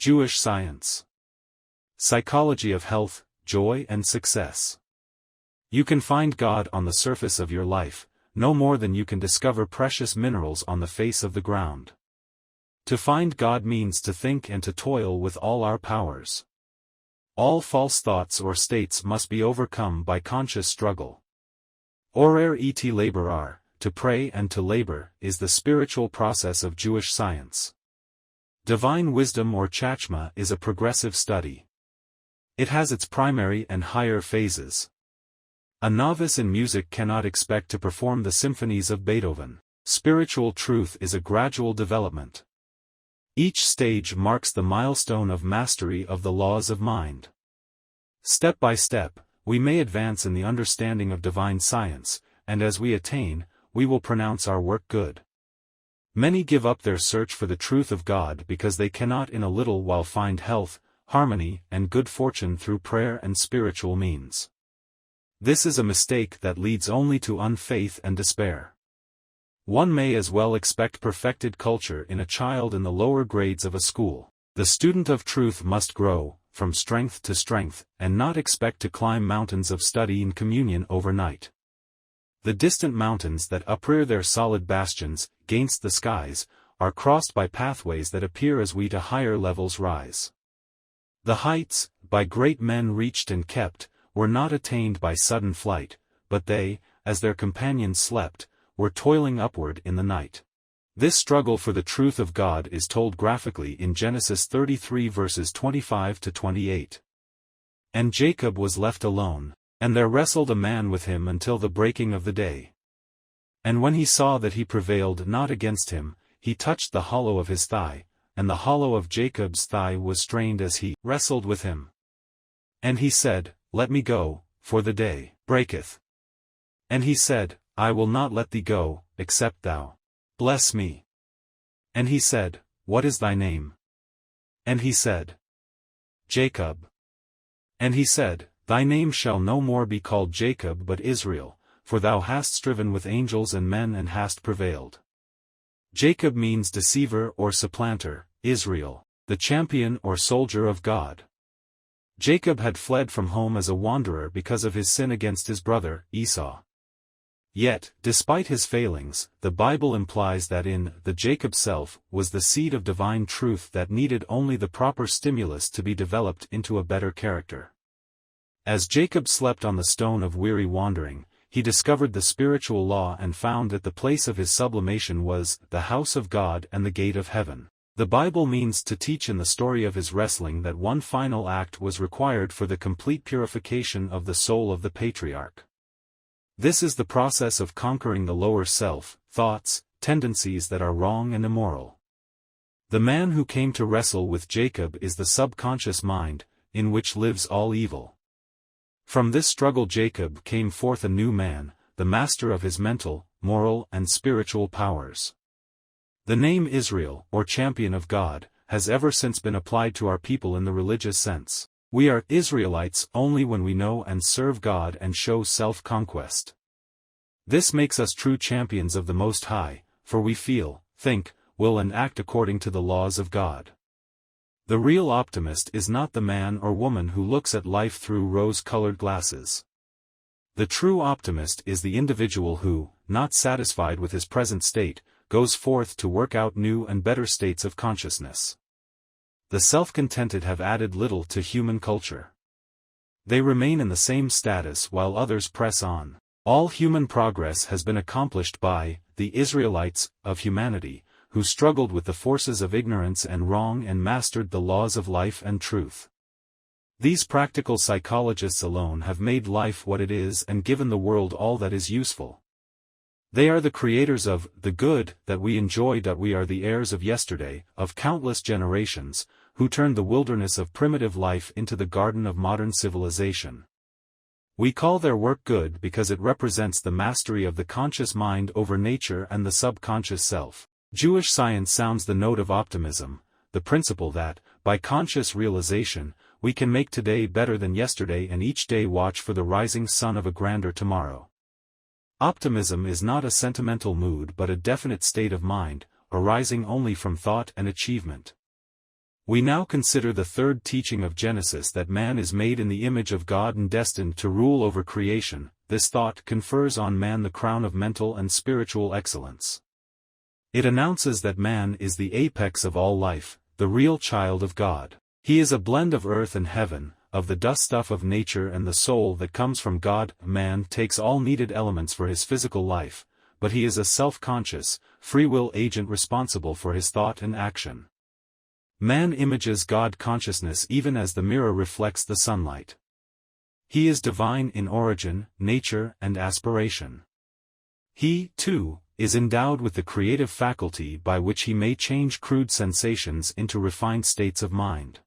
Jewish science. Psychology of health, joy and success. You can find God on the surface of your life, no more than you can discover precious minerals on the face of the ground. To find God means to think and to toil with all our powers. All false thoughts or states must be overcome by conscious struggle. Orer et laborar, to pray and to labor, is the spiritual process of Jewish science. Divine wisdom or Chachmah is a progressive study. It has its primary and higher phases. A novice in music cannot expect to perform the symphonies of Beethoven. Spiritual truth is a gradual development. Each stage marks the milestone of mastery of the laws of mind. Step by step, we may advance in the understanding of divine science, and as we attain, we will pronounce our work good. Many give up their search for the truth of God because they cannot in a little while find health, harmony, and good fortune through prayer and spiritual means. This is a mistake that leads only to unfaith and despair. One may as well expect perfected culture in a child in the lower grades of a school. The student of truth must grow, from strength to strength, and not expect to climb mountains of study and communion overnight. The distant mountains that uprear their solid bastions, gainst the skies, are crossed by pathways that appear as we to higher levels rise. The heights, by great men reached and kept, were not attained by sudden flight, but they, as their companions slept, were toiling upward in the night. This struggle for the truth of God is told graphically in Genesis 33 verses 25 to 28. And Jacob was left alone, and there wrestled a man with him until the breaking of the day. And when he saw that he prevailed not against him, he touched the hollow of his thigh, and the hollow of Jacob's thigh was strained as he wrestled with him. And he said, Let me go, for the day breaketh. And he said, I will not let thee go, except thou bless me. And he said, What is thy name? And he said, Jacob. And he said, Thy name shall no more be called Jacob but Israel, for thou hast striven with angels and men and hast prevailed. Jacob means deceiver or supplanter, Israel, the champion or soldier of God. Jacob had fled from home as a wanderer because of his sin against his brother, Esau. Yet, despite his failings, the Bible implies that in the Jacob self was the seed of divine truth that needed only the proper stimulus to be developed into a better character. As Jacob slept on the stone of weary wandering, he discovered the spiritual law and found that the place of his sublimation was the house of God and the gate of heaven. The Bible means to teach in the story of his wrestling that one final act was required for the complete purification of the soul of the patriarch. This is the process of conquering the lower self, thoughts, tendencies that are wrong and immoral. The man who came to wrestle with Jacob is the subconscious mind, in which lives all evil. From this struggle Jacob came forth a new man, the master of his mental, moral and spiritual powers. The name Israel, or champion of God, has ever since been applied to our people in the religious sense. We are Israelites only when we know and serve God and show self-conquest. This makes us true champions of the Most High, for we feel, think, will and act according to the laws of God. The real optimist is not the man or woman who looks at life through rose-colored glasses. The true optimist is the individual who, not satisfied with his present state, goes forth to work out new and better states of consciousness. The self-contented have added little to human culture. They remain in the same status while others press on. All human progress has been accomplished by the Israelites of humanity, who struggled with the forces of ignorance and wrong and mastered the laws of life and truth. These practical psychologists alone have made life what it is and given the world all that is useful. They are the creators of the good that we enjoy. We are the heirs of yesterday, of countless generations, who turned the wilderness of primitive life into the garden of modern civilization. We call their work good because it represents the mastery of the conscious mind over nature and the subconscious self. Jewish science sounds the note of optimism, the principle that, by conscious realization, we can make today better than yesterday and each day watch for the rising sun of a grander tomorrow. Optimism is not a sentimental mood but a definite state of mind, arising only from thought and achievement. We now consider the third teaching of Genesis, that man is made in the image of God and destined to rule over creation. This thought confers on man the crown of mental and spiritual excellence. It announces that man is the apex of all life, the real child of God. He is a blend of earth and heaven, of the dust stuff of nature and the soul that comes from God. Man takes all needed elements for his physical life, but he is a self-conscious, free will agent responsible for his thought and action. Man images God consciousness even as the mirror reflects the sunlight. He is divine in origin, nature, and aspiration. He, too, is endowed with the creative faculty by which he may change crude sensations into refined states of mind.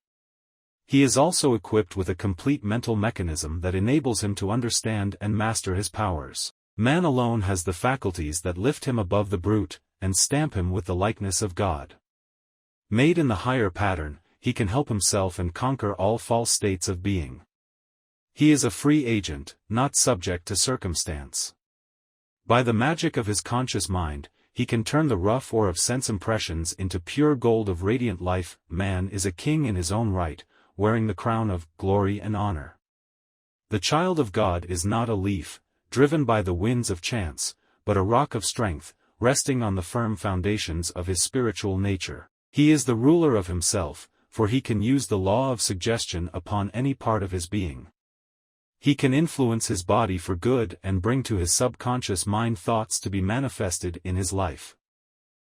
He is also equipped with a complete mental mechanism that enables him to understand and master his powers. Man alone has the faculties that lift him above the brute, and stamp him with the likeness of God. Made in the higher pattern, he can help himself and conquer all false states of being. He is a free agent, not subject to circumstance. By the magic of his conscious mind, he can turn the rough ore of sense impressions into pure gold of radiant life. Man is a king in his own right, wearing the crown of glory and honor. The child of God is not a leaf, driven by the winds of chance, but a rock of strength, resting on the firm foundations of his spiritual nature. He is the ruler of himself, for he can use the law of suggestion upon any part of his being. He can influence his body for good and bring to his subconscious mind thoughts to be manifested in his life.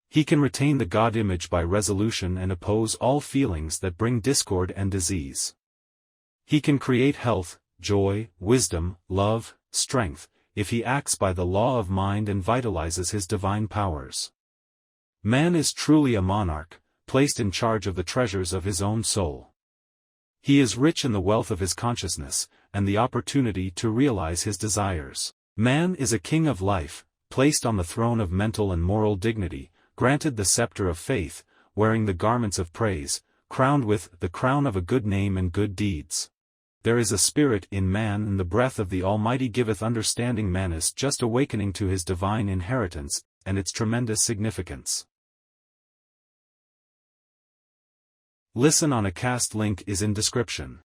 He can retain the God image by resolution and oppose all feelings that bring discord and disease. He can create health, joy, wisdom, love, strength, if he acts by the law of mind and vitalizes his divine powers. Man is truly a monarch, placed in charge of the treasures of his own soul. He is rich in the wealth of his consciousness, and the opportunity to realize his desires. Man is a king of life, placed on the throne of mental and moral dignity, granted the scepter of faith, wearing the garments of praise, crowned with the crown of a good name and good deeds. There is a spirit in man, and the breath of the Almighty giveth understanding. Man is just awakening to his divine inheritance, and its tremendous significance. Listen on a cast link is in description.